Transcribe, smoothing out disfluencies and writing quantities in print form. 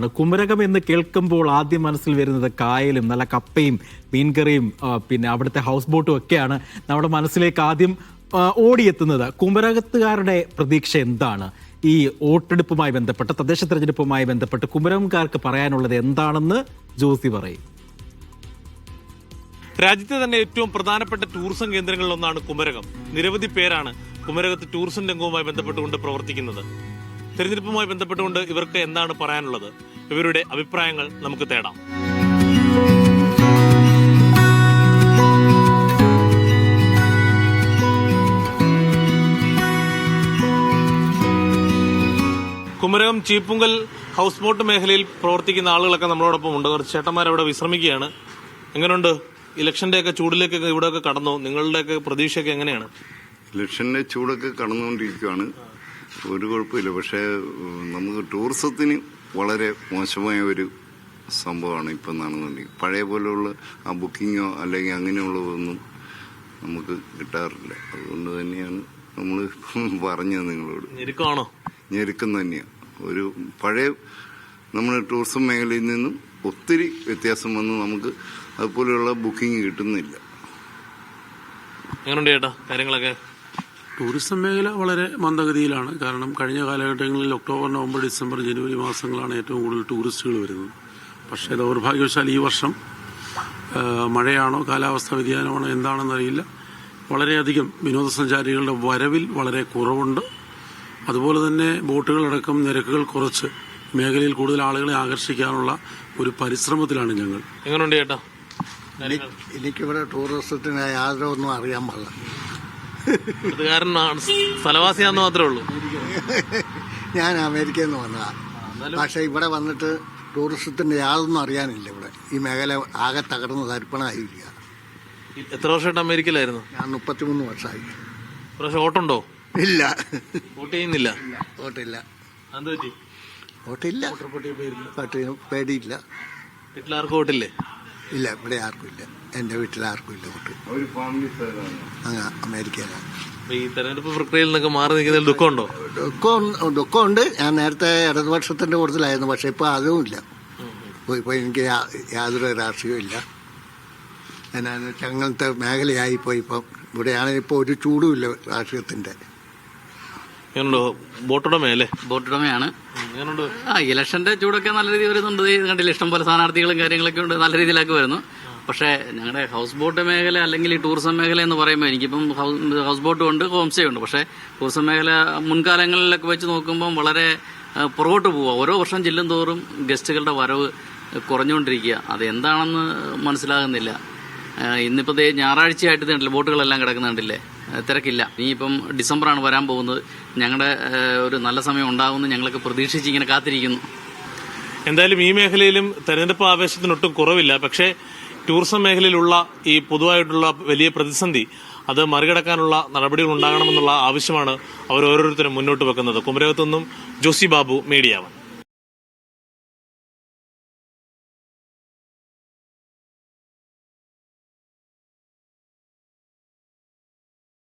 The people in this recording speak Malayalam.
കുമരകം എന്ന് കേൾക്കുമ്പോൾ ആദ്യം മനസ്സിൽ വരുന്നത് കായലും നല്ല കപ്പയും മീൻകറിയും പിന്നെ അവിടുത്തെ ഹൗസ് ബോട്ടും ഒക്കെയാണ് നമ്മുടെ മനസ്സിലേക്ക് ആദ്യം ഓടിയെത്തുന്നത്. കുമരകത്തുകാരുടെ പ്രതീക്ഷ എന്താണ്? ഈ വോട്ടെടുപ്പുമായി ബന്ധപ്പെട്ട്, തദ്ദേശ തെരഞ്ഞെടുപ്പുമായി ബന്ധപ്പെട്ട് കുമരകംകാർക്ക് പറയാനുള്ളത് എന്താണെന്ന് ജോസി പറയും. രാജ്യത്തെ തന്നെ ഏറ്റവും പ്രധാനപ്പെട്ട ടൂറിസം കേന്ദ്രങ്ങളിലൊന്നാണ് കുമരകം. നിരവധി പേരാണ് കുമരകത്ത് ടൂറിസം രംഗവുമായി ബന്ധപ്പെട്ടുകൊണ്ട് പ്രവർത്തിക്കുന്നത്. തെരഞ്ഞെടുപ്പുമായി ബന്ധപ്പെട്ടുകൊണ്ട് ഇവർക്ക് എന്താണ് പറയാനുള്ളത്? ഇവരുടെ അഭിപ്രായങ്ങൾ നമുക്ക് തേടാം. കുമരകം ചീപ്പുങ്കൽ ഹൗസ് ബോട്ട് മേഖലയിൽ പ്രവർത്തിക്കുന്ന ആളുകളൊക്കെ നമ്മളോടൊപ്പം ഉണ്ട്. കുറച്ച് ചേട്ടന്മാരവിടെ വിശ്രമിക്കുകയാണ്. എങ്ങനെയുണ്ട്? ഇലക്ഷന്റെയൊക്കെ ചൂടിലേക്കൊക്കെ ഇവിടെയൊക്കെ കടന്നു. നിങ്ങളുടെയൊക്കെ പ്രതീക്ഷയൊക്കെ എങ്ങനെയാണ്? ഇലക്ഷന്റെ ചൂടൊക്കെ കടന്നുകൊണ്ടിരിക്കുകയാണ്. ഒരു കുഴപ്പമില്ല. പക്ഷേ നമുക്ക് ടൂറിസത്തിന് വളരെ മോശമായ ഒരു സംഭവമാണ് ഇപ്പം നടന്നുകൊണ്ടിരിക്കുന്നത്. പഴയ പോലെയുള്ള ആ ബുക്കിങ്ങോ അല്ലെങ്കിൽ അങ്ങനെയുള്ളതൊന്നും നമുക്ക് കിട്ടാറില്ല. അതുകൊണ്ട് തന്നെയാണ് നമ്മൾ പറഞ്ഞത് നിങ്ങളോട്. ഞെരുക്കമാണോ? ഞെരുക്കം തന്നെയാണ്. ഒരു പഴയ നമ്മുടെ ടൂറിസം മേഖലയിൽ നിന്നും ഒത്തിരി വ്യത്യാസം വന്ന് നമുക്ക് അതുപോലെയുള്ള ബുക്കിംഗ് കിട്ടുന്നില്ല. എങ്ങനെയുണ്ട് ചേട്ടാ കാര്യങ്ങളൊക്കെ? ടൂറിസം മേഖല വളരെ മന്ദഗതിയിലാണ്. കാരണം കഴിഞ്ഞ കാലഘട്ടങ്ങളിൽ ഒക്ടോബർ, നവംബർ, ഡിസംബർ, ജനുവരി മാസങ്ങളാണ് ഏറ്റവും കൂടുതൽ ടൂറിസ്റ്റുകൾ വരുന്നത്. പക്ഷേ ദൗർഭാഗ്യവശാൽ ഈ വർഷം മഴയാണോ കാലാവസ്ഥാ വ്യതിയാനമാണോ എന്താണെന്നറിയില്ല, വളരെയധികം വിനോദസഞ്ചാരികളുടെ വരവിൽ വളരെ കുറവുണ്ട്. അതുപോലെ തന്നെ ബോട്ടുകളടക്കം നിരക്കുകൾ കുറച്ച് മേഖലയിൽ കൂടുതൽ ആളുകളെ ആകർഷിക്കാനുള്ള ഒരു പരിശ്രമത്തിലാണ് ഞങ്ങൾ. എങ്ങനെയുണ്ട് ചേട്ടാ? എനിക്കിവിടെ ടൂറിസത്തിന് യാതൊന്നും അറിയാൻ പാടില്ല. സ്ഥലവാസിയാന്ന് മാത്രമേ ഉള്ളൂ. ഞാൻ അമേരിക്കയിൽ നിന്ന് വന്നതാ. പക്ഷെ ഇവിടെ വന്നിട്ട് ടൂറിസത്തിന്റെ യാതൊന്നും അറിയാനില്ല. ഇവിടെ ഈ മേഖല ആകെ തകർന്ന് തരിപ്പണായിരിക്കുക. എത്ര വർഷമായിട്ട് അമേരിക്കയിലായിരുന്നു? ഞാൻ 33 വർഷമായി. വോട്ടുണ്ടോ? ഇല്ല. വോട്ട് ചെയ്യുന്നില്ല? വോട്ടില്ല. വോട്ടില്ല? പേടിയില്ല. വീട്ടിലാർക്കും വോട്ടില്ലേ? ഇല്ല, ഇവിടെ ആർക്കും ഇല്ല. എന്റെ വീട്ടിൽ ആർക്കും ഇല്ല വോട്ട്. അങ്ങ് അമേരിക്കയിലാണ്. ഈ തെരഞ്ഞെടുപ്പ് പ്രക്രിയയിൽ നിന്നൊക്കെ മാറി നിൽക്കുന്നതിൽ ദുഃഖമുണ്ടോ? ദുഃഖമുണ്ട്. ഞാൻ നേരത്തെ ഇടതുപക്ഷത്തിന്റെ കൂടുതലായിരുന്നു. പക്ഷെ ഇപ്പൊ അതും ഇല്ല. ഇപ്പൊ എനിക്ക് യാതൊരു രാഷ്ട്രീയവും ഇല്ല. അങ്ങനത്തെ മേഖലയായിപ്പോയി. ഇപ്പം ഇവിടെയാണെങ്കിൽ ഇപ്പൊ ഒരു ചൂടും ഇല്ല രാഷ്ട്രീയത്തിന്റെ. ബോട്ടുടമയാണ്. ഇലക്ഷന്റെ ചൂടൊക്കെ നല്ല രീതിയിൽ വരുന്നുണ്ട്. കണ്ടില്ല, ഇഷ്ടംപോലെ സ്ഥാനാർത്ഥികളും കാര്യങ്ങളൊക്കെ ഉണ്ട്. നല്ല രീതിയിലൊക്കെ വരുന്നു. പക്ഷേ ഞങ്ങളുടെ ഹൗസ് ബോട്ട് മേഖല അല്ലെങ്കിൽ ഈ ടൂറിസം മേഖല എന്ന് പറയുമ്പോൾ എനിക്കിപ്പം ഹൗസ് ബോട്ടും ഉണ്ട്, ഹോം സ്റ്റേ ഉണ്ട്. പക്ഷേ ടൂറിസം മേഖല മുൻകാലങ്ങളിലൊക്കെ വെച്ച് നോക്കുമ്പം വളരെ പുറകോട്ട് പോവുക. ഓരോ വർഷം ചെല്ലും തോറും ഗസ്റ്റുകളുടെ വരവ് കുറഞ്ഞുകൊണ്ടിരിക്കുക. അത് എന്താണെന്ന് മനസ്സിലാകുന്നില്ല. ഇന്നിപ്പോൾ ഞായറാഴ്ചയായിട്ട് കണ്ടില്ലേ, ബോട്ടുകളെല്ലാം കിടക്കുന്നുണ്ടല്ലേ, തിരക്കില്ല. ഇനിയിപ്പം ഡിസംബറാണ് വരാൻ പോകുന്നത്. ഞങ്ങളുടെ ഒരു നല്ല സമയം ഉണ്ടാകുമെന്ന് ഞങ്ങളൊക്കെ പ്രതീക്ഷിച്ച് ഇങ്ങനെ കാത്തിരിക്കുന്നു. എന്തായാലും ഈ മേഖലയിലും തെരഞ്ഞെടുപ്പ് ആവേശത്തിനൊട്ടും കുറവില്ല. പക്ഷേ ടൂറിസം മേഖലയിലുള്ള ഈ പൊതുവായിട്ടുള്ള വലിയ പ്രതിസന്ധി അത് മറികടക്കാനുള്ള നടപടികൾ ഉണ്ടാകണമെന്നുള്ള ആവശ്യമാണ് അവർ ഓരോരുത്തരും മുന്നോട്ട് വെക്കുന്നത്. കുമരകത്തുനിന്നും ജോസി ബാബു, മീഡിയ 1.